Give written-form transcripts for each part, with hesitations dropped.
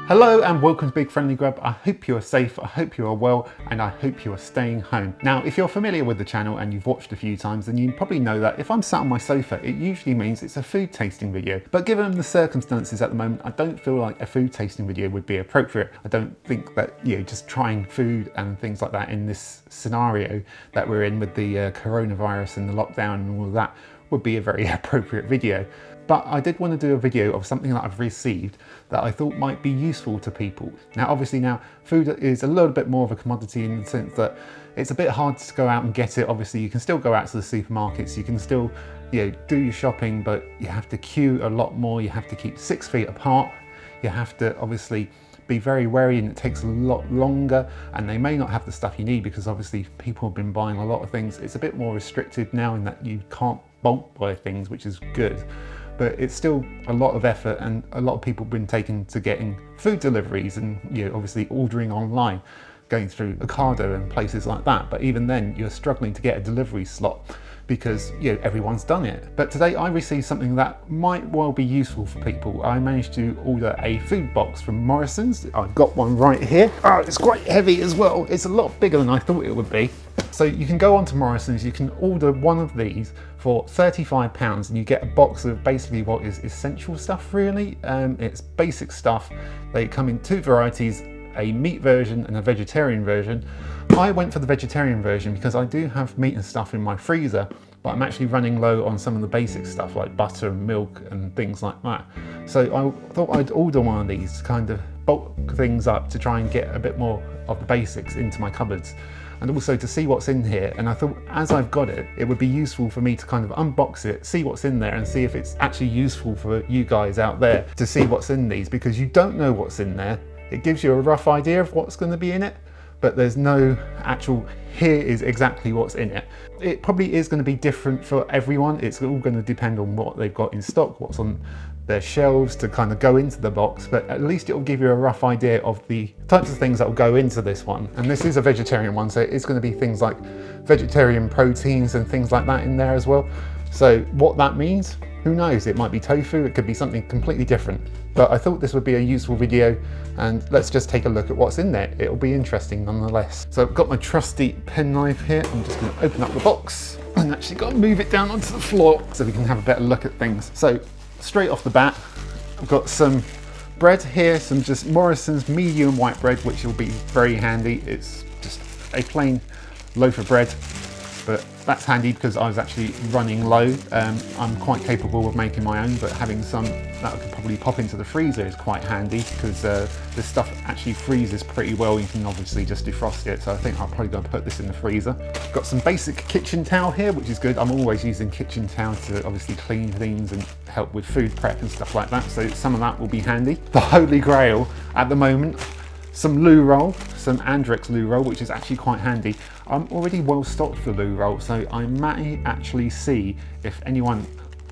Hello and welcome to Big Friendly Grub. I hope you are safe, I hope you are well, and I hope you are staying home. Now, if you're familiar with the channel and you've watched a few times, then you probably know that if I'm sat on my sofa, it usually means it's a food tasting video. But given the circumstances at the moment, I don't feel like a food tasting video would be appropriate. I don't think that, just trying food and things like that in this scenario that we're in with the coronavirus and the lockdown and all of that would be a very appropriate video. But I did want to do a video of something that I've received that I thought might be useful to people. Now, obviously food is a little bit more of a commodity in the sense that it's a bit hard to go out and get it. Obviously, you can still go out to the supermarkets, you can still do your shopping, but you have to queue a lot more, you have to keep 6 feet apart, you have to obviously be very wary, and it takes a lot longer, and they may not have the stuff you need because obviously people have been buying a lot of things. It's a bit more restricted now in that you can't bulk buy things, which is good. But it's still a lot of effort, and a lot of people have been taken to getting food deliveries and obviously ordering online, going through Ocado and places like that. But even then, you're struggling to get a delivery slot because everyone's done it. But today I received something that might well be useful for people. I managed to order a food box from Morrisons. I've got one right here. Oh, it's quite heavy as well. It's a lot bigger than I thought it would be. So you can go on to Morrisons, you can order one of these for £35 and you get a box of basically what is essential stuff really. It's basic stuff. They come in two varieties, a meat version and a vegetarian version. I went for the vegetarian version because I do have meat and stuff in my freezer, but I'm actually running low on some of the basic stuff like butter and milk and things like that. So I thought I'd order one of these to kind of bulk things up to try and get a bit more of the basics into my cupboards, and also to see what's in here. And I thought as I've got it, it would be useful for me to kind of unbox it, see what's in there, and see if it's actually useful for you guys out there to see what's in these, because you don't know what's in there. It gives you a rough idea of what's going to be in it, but there's no actual, here is exactly what's in it. It probably is going to be different for everyone. It's all going to depend on what they've got in stock, what's on their shelves to kind of go into the box, but at least it will give you a rough idea of the types of things that will go into this one. And this is a vegetarian one, so it's going to be things like vegetarian proteins and things like that in there as well. So what that means, who knows? It might be tofu, it could be something completely different. But I thought this would be a useful video, and let's just take a look at what's in there. It'll be interesting nonetheless. So I've got my trusty penknife here. I'm just going to open up the box and actually got to move it down onto the floor so we can have a better look at things. So straight off the bat, I've got some bread here, some just Morrisons medium white bread, which will be very handy. It's just a plain loaf of bread, but that's handy because I was actually running low. I'm quite capable of making my own, but having some that I could probably pop into the freezer is quite handy because this stuff actually freezes pretty well. You can obviously just defrost it, so I think I'll probably go put this in the freezer. Got some basic kitchen towel here, which is good. I'm always using kitchen towel to obviously clean things and help with food prep and stuff like that, so some of that will be handy. The holy grail at the moment, some loo roll, some Andrex loo roll, which is actually quite handy. I'm already well stocked for loo roll, so I may actually see if anyone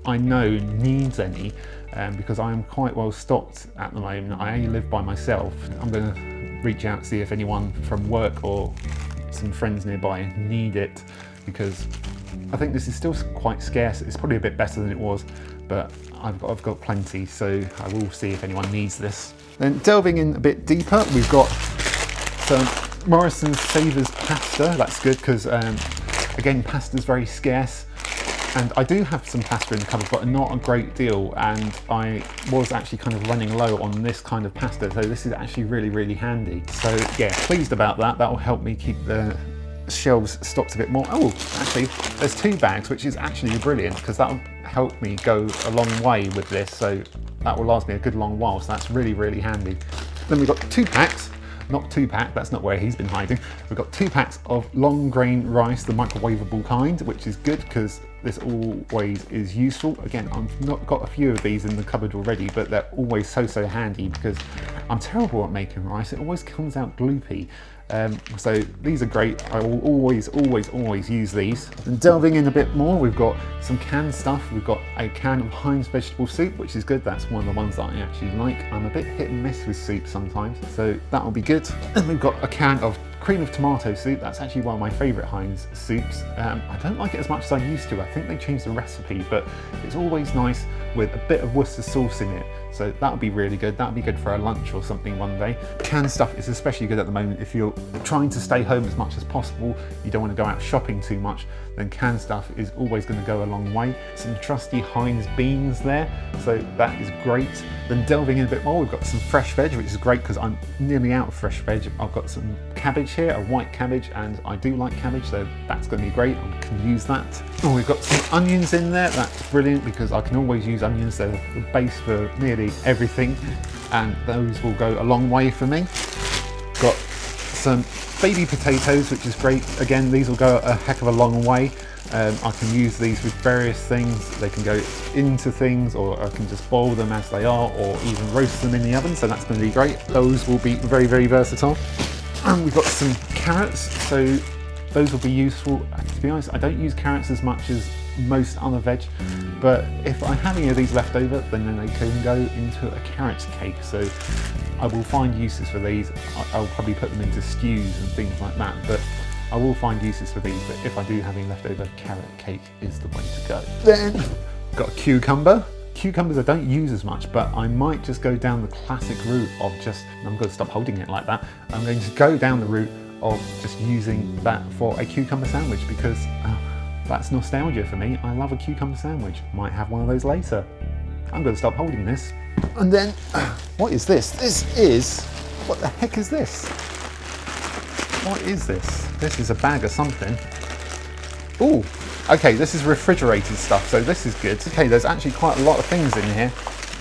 I know needs any, because I am quite well stocked at the moment. I only live by myself. I'm going to reach out to see if anyone from work or some friends nearby need it, because I think this is still quite scarce. It's probably a bit better than it was, but I've got plenty, so I will see if anyone needs this. Then delving in a bit deeper, we've got some Morrisons Savers pasta. That's good because again, pasta's very scarce, and I do have some pasta in the cupboard, but not a great deal, and I was actually kind of running low on this kind of pasta, so this is actually really handy. So yeah, pleased about that. That will help me keep the shelves stocked a bit more. Oh, actually there's 2 bags, which is actually brilliant because that will help me go a long way with this, so that will last me a good long while, so that's really handy. Then we've got 2 packs, not 2-pack, that's not where he's been hiding. We've got 2 packs of long grain rice, the microwavable kind, which is good because this always is useful. Again, I've not got a few of these in the cupboard already, but they're always so handy because I'm terrible at making rice. It always comes out gloopy. So these are great. I will always use these. And delving in a bit more, we've got some canned stuff. We've got a can of Heinz vegetable soup, which is good. That's one of the ones that I actually like. I'm a bit hit and miss with soup sometimes, so that will be good. And we've got a can of cream of tomato soup. That's actually one of my favourite Heinz soups. I don't like it as much as I used to. I think they changed the recipe, but it's always nice with a bit of Worcester sauce in it So that would be really good. That would be good for a lunch or something one day. Canned stuff is especially good at the moment if you're trying to stay home as much as possible. You don't want to go out shopping too much, then canned stuff is always going to go a long way. Some trusty Heinz beans there, so that is great. Then delving in a bit more, we've got some fresh veg, which is great because I'm nearly out of fresh veg. I've got some cabbage here, a white cabbage, and I do like cabbage, so that's going to be great. I can use that. Oh, we've got some onions in there. That's brilliant because I can always use onions. They're the base for nearly everything, and those will go a long way for me. Got some baby potatoes, which is great. Again, these will go a heck of a long way. I can use these with various things. They can go into things, or I can just boil them as they are, or even roast them in the oven, so that's going to be great. Those will be very, very versatile. And we've got some carrots, so those will be useful. To be honest, I don't use carrots as much as most other veg, but if I have any of these left over, then they can go into a carrot cake. So I will find uses for these. I'll probably put them into stews and things like that, but I will find uses for these. But if I do have any left over, carrot cake is the way to go. Then got a cucumber. Cucumbers I don't use as much, but I might just go down the classic route of just, I'm going to stop holding it like that. I'm going to go down the route of just using that for a cucumber sandwich because that's nostalgia for me. I love a cucumber sandwich. Might have one of those later. I'm going to stop holding this. And then, what is this? What the heck is this? What is this? This is a bag of something. Ooh, okay, this is refrigerated stuff, so this is good. Okay, there's actually quite a lot of things in here.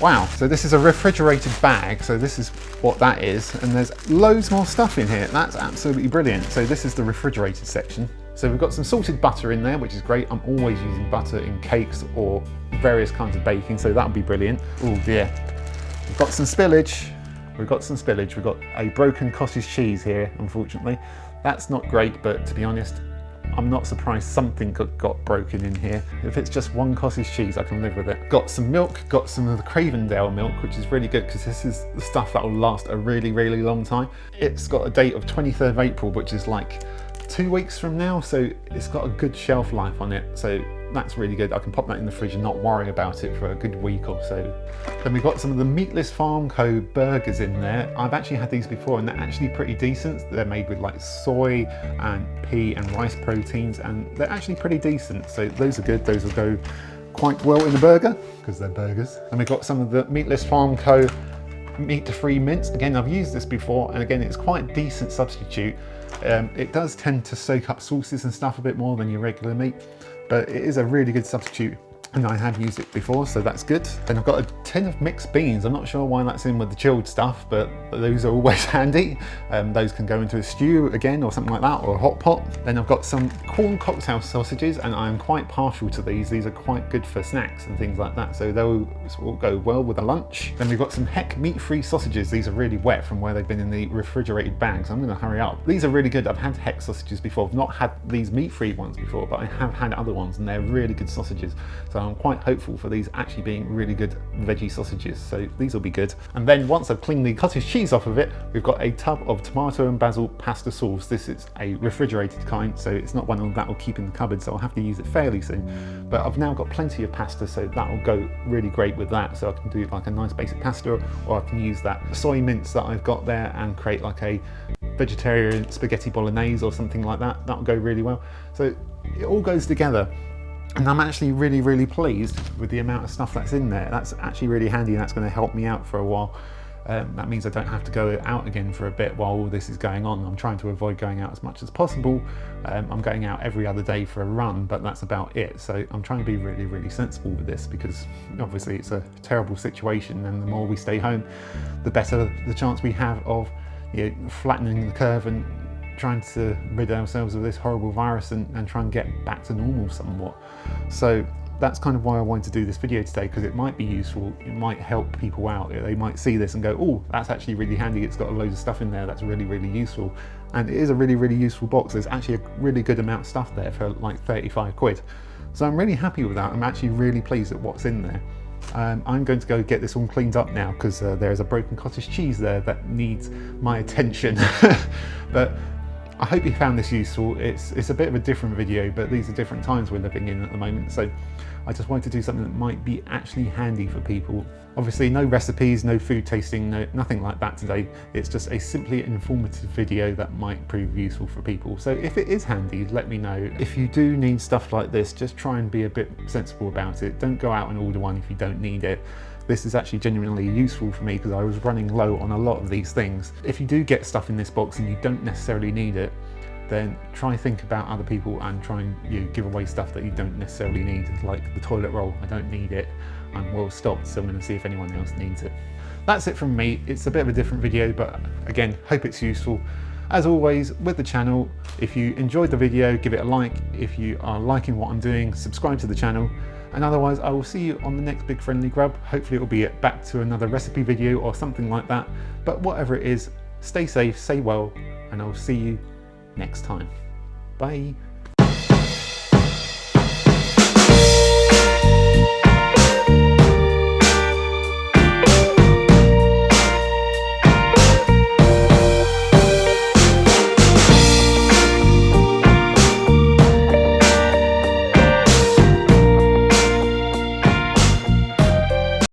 Wow, so this is a refrigerated bag, so this is what that is, and there's loads more stuff in here. That's absolutely brilliant. So this is the refrigerated section. So we've got some salted butter in there, which is great. I'm always using butter in cakes or various kinds of baking, so that would be brilliant. Oh dear. We've got some spillage. We've got a broken cottage cheese here, unfortunately. That's not great, but to be honest, I'm not surprised something got broken in here. If it's just one cottage cheese, I can live with it. Got some milk, got some of the Cravendale milk, which is really good because this is the stuff that will last a really, really long time. It's got a date of 23rd of April, which is like 2 weeks from now, so it's got a good shelf life on it. So that's really good. I can pop that in the fridge and not worry about it for a good week or so. Then we've got some of the Meatless Farm Co. burgers in there. I've actually had these before and they're actually pretty decent. They're made with like soy and pea and rice proteins and they're actually pretty decent. So those are good. Those will go quite well in a burger because they're burgers. And we've got some of the Meatless Farm Co. meat-free mince. Again, I've used this before and again, it's quite a decent substitute. It does tend to soak up sauces and stuff a bit more than your regular meat, but it is a really good substitute and I have used it before, so that's good. Then I've got a tin of mixed beans. I'm not sure why that's in with the chilled stuff, but those are always handy. Those can go into a stew again or something like that, or a hot pot. Then I've got some corn cocktail sausages and I'm quite partial to these. These are quite good for snacks and things like that, so those will go well with a lunch. Then we've got some Heck meat-free sausages. These are really wet from where they've been in the refrigerated bag, so I'm gonna hurry up. These are really good. I've had Heck sausages before. I've not had these meat-free ones before, but I have had other ones and they're really good sausages. So I'm quite hopeful for these actually being really good veggie sausages, so these will be good. And then once I've cleaned the cottage cheese off of it, we've got a tub of tomato and basil pasta sauce. This is a refrigerated kind, so it's not one that will keep in the cupboard, so I'll have to use it fairly soon. But I've now got plenty of pasta, so that will go really great with that. So I can do like a nice basic pasta, or I can use that soy mince that I've got there and create like a vegetarian spaghetti bolognese or something like that. That will go really well. So it all goes together. And I'm actually really, really pleased with the amount of stuff that's in there. That's actually really handy and that's going to help me out for a while. That means I don't have to go out again for a bit while all this is going on. I'm trying to avoid going out as much as possible. I'm going out every other day for a run, but that's about it. So I'm trying to be really, really sensible with this because obviously it's a terrible situation and the more we stay home, the better the chance we have of flattening the curve and trying to rid ourselves of this horrible virus and try and get back to normal somewhat. So that's kind of why I wanted to do this video today, because it might be useful, it might help people out. They might see this and go, oh, that's actually really handy, it's got a load of stuff in there that's really, really useful. And it is a really, really useful box. There's actually a really good amount of stuff there for like 35 quid. So I'm really happy with that. I'm actually really pleased at what's in there. I'm going to go get this all cleaned up now because there's a broken cottage cheese there that needs my attention. But I hope you found this useful. It's a bit of a different video, but these are different times we're living in at the moment, so I just wanted to do something that might be actually handy for people. Obviously no recipes, no food tasting, nothing like that today. It's just a simply informative video that might prove useful for people. So if it is handy, let me know. If you do need stuff like this, just try and be a bit sensible about it. Don't go out and order one if you don't need it. This is actually genuinely useful for me because I was running low on a lot of these things. If you do get stuff in this box and you don't necessarily need it, then try think about other people and try and give away stuff that you don't necessarily need, like the toilet roll. I don't need it. I'm well stocked, so I'm going to see if anyone else needs it. That's it from me. It's a bit of a different video, but again, hope it's useful. As always with the channel, if you enjoyed the video, give it a like. If you are liking what I'm doing, subscribe to the channel. And otherwise, I will see you on the next Big Friendly Grub. Hopefully it'll be back to another recipe video or something like that. But whatever it is, stay safe, stay well, and I'll see you next time. Bye.